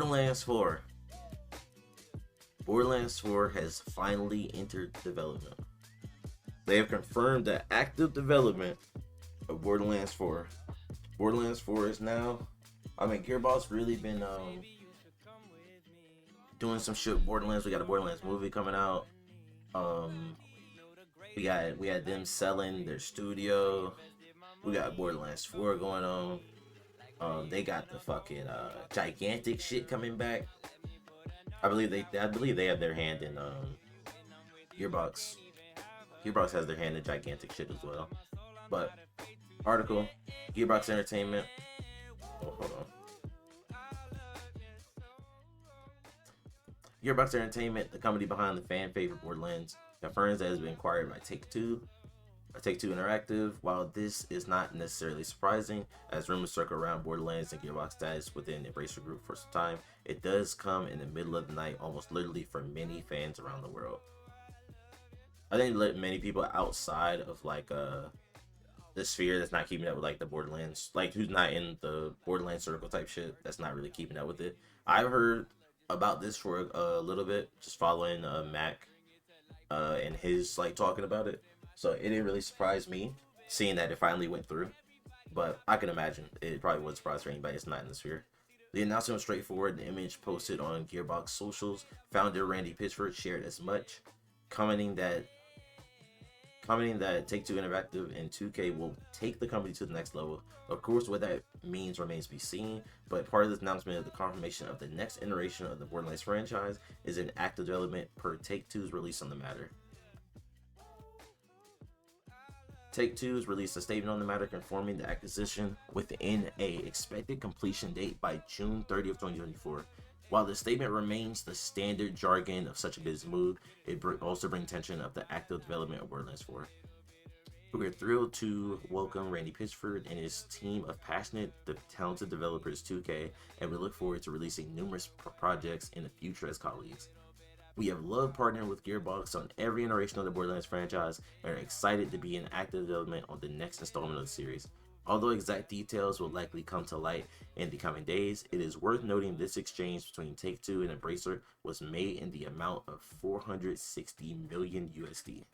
Borderlands 4. Borderlands 4 has finally entered development. They have confirmed the active development of Borderlands 4. Borderlands 4 is now, Gearbox really been doing some shit with Borderlands. We got a Borderlands movie coming out. We had them selling their studio. We got Borderlands 4 going on. They got the fucking gigantic shit coming back. I believe they have their hand in Gearbox. Gearbox has their hand in gigantic shit as well. But article, Gearbox Entertainment. Oh, hold on. Gearbox Entertainment, the company behind the fan favorite Borderlands, confirms that it has been acquired by Take-Two Interactive. While this is not necessarily surprising, as rumors circle around Borderlands and Gearbox status within Embracer Group for some time, it does come in the middle of the night, almost literally, for many fans around the world. I think many people outside of like the sphere that's not keeping up with like the Borderlands, like who's not in the Borderlands circle type shit, that's not really keeping up with it. I've heard about this for a little bit, just following Mac and his like talking about it. So it didn't really surprise me seeing that it finally went through. But I can imagine it probably would surprise for anybody that's not in the sphere. The announcement was straightforward. The image posted on Gearbox socials, founder Randy Pitchford shared as much, commenting that Take-Two Interactive and 2K will take the company to the next level. Of course, what that means remains to be seen, but part of this announcement is the confirmation of the next iteration of the Borderlands franchise is in active development per Take-Two's release on the matter. Take-Two's released a statement on the matter confirming the acquisition within a expected completion date by June 30th, 2024. While the statement remains the standard jargon of such a business move, it also brings attention of the active development of Borderlands 4. We are thrilled to welcome Randy Pitchford and his team of passionate, talented developers 2K, and we look forward to releasing numerous projects in the future as colleagues. We have loved partnering with Gearbox on every iteration of the Borderlands franchise and are excited to be in active development on the next installment of the series. Although exact details will likely come to light in the coming days, it is worth noting this exchange between Take-Two and Embracer was made in the amount of 460 million USD.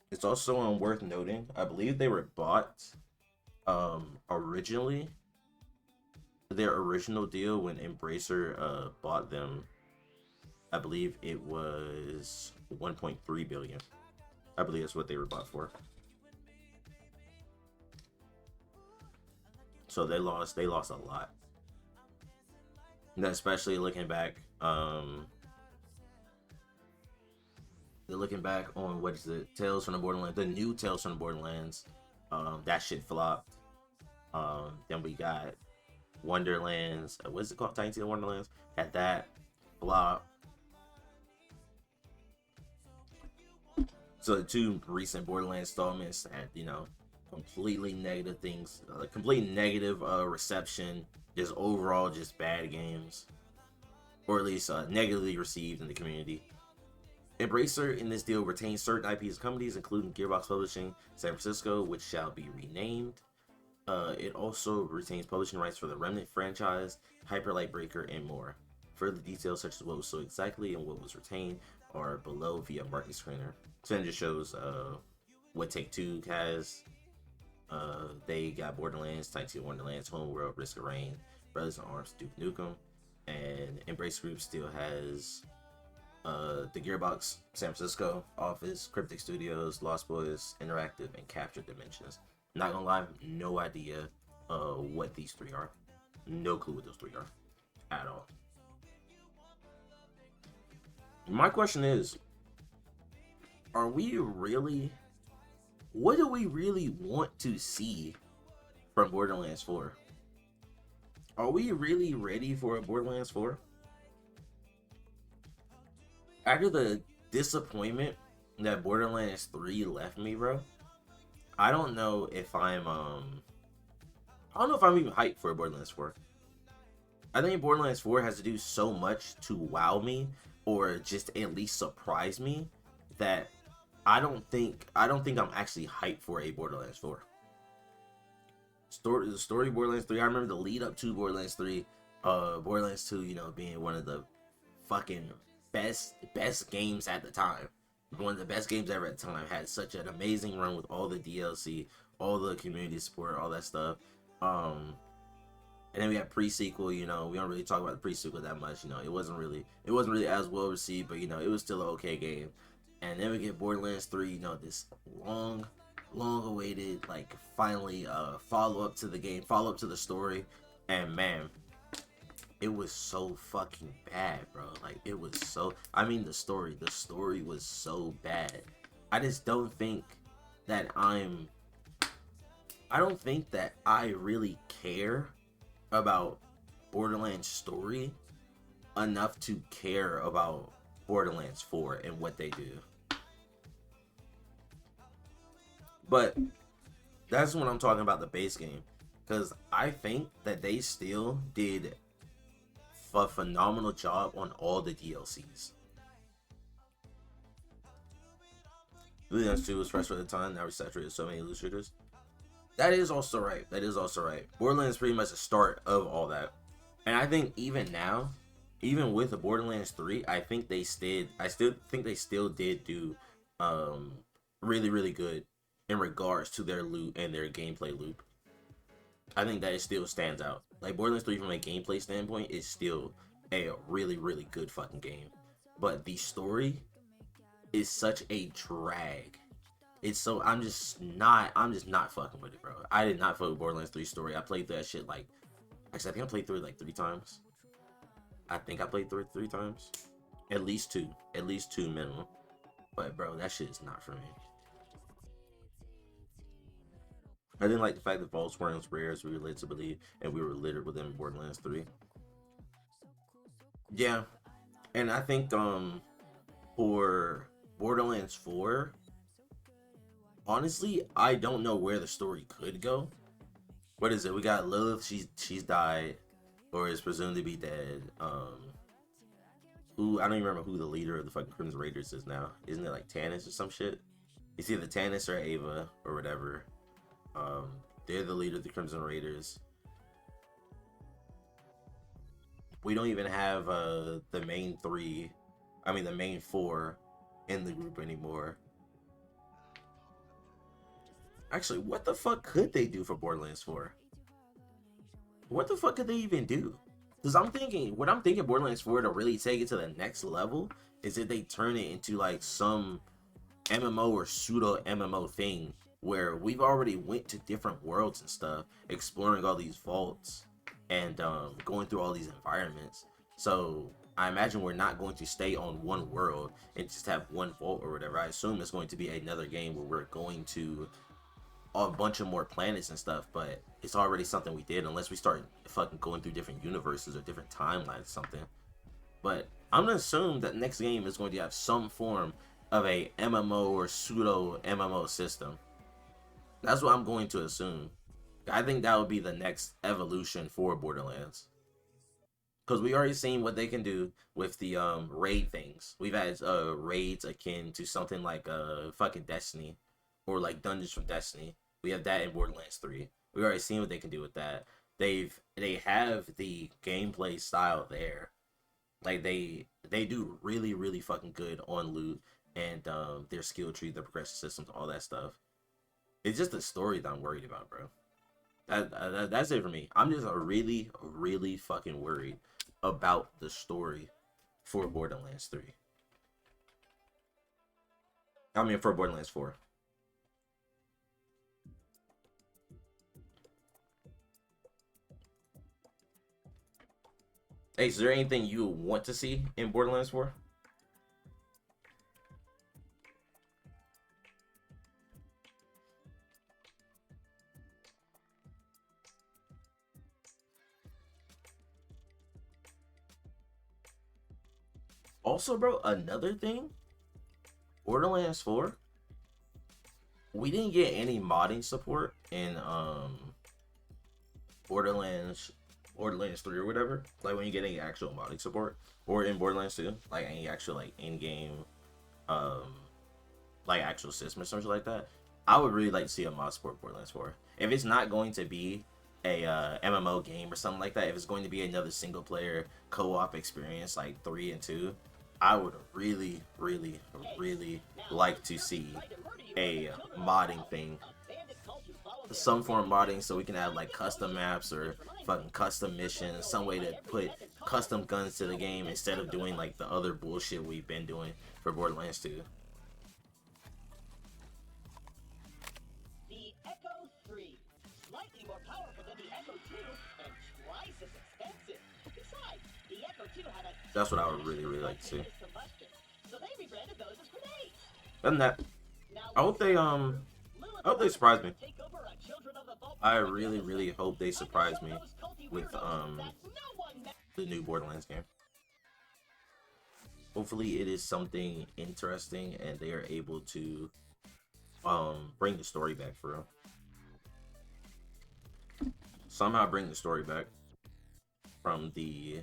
It's also worth noting, I believe they were bought originally. Their original deal when Embracer bought them, I believe it was 1.3 billion. I believe that's what they were bought for. So they lost a lot. And especially looking back, they're looking back on what is it, Tales from the Borderlands, the new Tales from the Borderlands. That shit flopped. Then we got Wonderlands. What is it called? Tiny Tina Wonderlands. Had that flop. So the two recent Borderlands installments had, completely negative things, completely negative reception, just overall just bad games, or at least negatively received in the community. Embracer in this deal retains certain IPs companies, including Gearbox Publishing San Francisco, which shall be renamed. It also retains publishing rights for the Remnant franchise, Hyper Light Breaker, and more. Further details such as what was sold exactly and what was retained are below via market screener. So it just shows what Take-Two has. They got Borderlands, Tiny Tina Wonderlands, Homeworld, Risk of Rain, Brothers in Arms, Duke Nukem, and Embrace Group still has the Gearbox San Francisco office, Cryptic Studios, Lost Boys Interactive, and Captured Dimensions. Not gonna lie, no idea what these three are. No clue what those three are at all. My question is, what do we really want to see from Borderlands 4? Are we really ready for a Borderlands 4? After the disappointment that Borderlands 3 left me, bro, I don't know if I'm even hyped for Borderlands 4. I think Borderlands 4 has to do so much to wow me or just at least surprise me that I don't think I'm actually hyped for a Borderlands 4. The story of Borderlands 3. I remember the lead up to Borderlands 3. Borderlands 2, you know, being one of the fucking best games at the time. One of the best games ever at the time. Had such an amazing run with all the DLC, all the community support, all that stuff. Um, and then we had pre-sequel. You know, we don't really talk about the pre-sequel that much. You know, it wasn't really as well received, but you know, it was still an okay game. And then we get Borderlands 3. You know, this long awaited, like, finally follow up to the game, follow up to the story. And man, it was so fucking bad, bro. Like, it was so, I mean, the story was so bad. I just don't think that I don't think that I really care about Borderlands story enough to care about Borderlands 4 and what they do. But that's when I'm talking about the base game, because I think that they still did a phenomenal job on all the DLCs. Borderlands 2 was fresh for the time, now we're saturated with so many loot shooters. That is also right. Borderlands is pretty much the start of all that. And I think even now, even with the Borderlands 3, I still think they still did do really, really good in regards to their loot and their gameplay loop. I think that it still stands out. Like, Borderlands 3 from a gameplay standpoint is still a really, really good fucking game. But the story is such a drag. It's so, I'm just not fucking with it, bro. I did not fuck with Borderlands 3 story. I played that shit like, actually I think I played through it like 3 times. I think I played through it 3 times. At least two minimum. But bro, that shit is not for me. I didn't like the fact that vaults weren't as rare as we were led to believe, and we were littered within Borderlands 3. Yeah, and I think for Borderlands 4, honestly, I don't know where the story could go. What is it? We got Lilith. She's died, or is presumed to be dead. Who, I don't even remember who the leader of the fucking Crimson Raiders is now. Isn't it like Tannis or some shit? It's either Tannis or Ava or whatever. They're the leader of the Crimson Raiders. We don't even have the main four in the group anymore. Actually, what the fuck could they do for Borderlands 4? What the fuck could they even do? Because what I'm thinking Borderlands 4 to really take it to the next level is if they turn it into like some MMO or pseudo MMO thing where we've already went to different worlds and stuff, exploring all these vaults and going through all these environments. So I imagine we're not going to stay on one world and just have one vault or whatever. I assume it's going to be another game where we're going to a bunch of more planets and stuff, but it's already something we did, unless we start fucking going through different universes or different timelines or something. But I'm gonna assume that the next game is going to have some form of a MMO or pseudo MMO system. That's what I'm going to assume. I think that would be the next evolution for Borderlands, because we already seen what they can do with the raid things. We've had raids akin to something like fucking Destiny, or like Dungeons from Destiny. We have that in Borderlands 3. We already seen what they can do with that. They have the gameplay style there. Like, they do really, really fucking good on loot and their skill tree, their progression systems, all that stuff. It's just the story that I'm worried about, bro. That's it for me. I'm just really, really fucking worried about the story for Borderlands 3. I mean, for Borderlands 4. Hey, is there anything you want to see in Borderlands 4? Also, bro, another thing, Borderlands 4, we didn't get any modding support in Borderlands 3 or whatever. Like, when you get any actual modding support, or in Borderlands 2, like any actual like in-game like actual system or something like that. I would really like to see a mod support Borderlands 4. if it's not going to be a MMO game or something like that, if it's going to be another single player co-op experience like 3 and 2, I would really, really, really like to see a modding thing, some form of modding, so we can have like custom maps or fucking custom missions, some way to put custom guns to the game instead of doing like the other bullshit we've been doing for Borderlands 2. The Echo 3, slightly more powerful than the Echo 2 and twice as expensive. Besides, the Echo 2 had a That's what I would really, really like to see. combustion, so they rebranded those as grenades. Other than that, I hope they surprise me. I really, really hope they surprise me with the new Borderlands game. Hopefully it is something interesting and they are able to bring the story back for real. Somehow bring the story back from the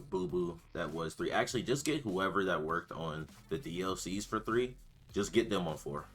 boo-boo that was 3. Actually, just get whoever that worked on the DLCs for 3, just get them on 4.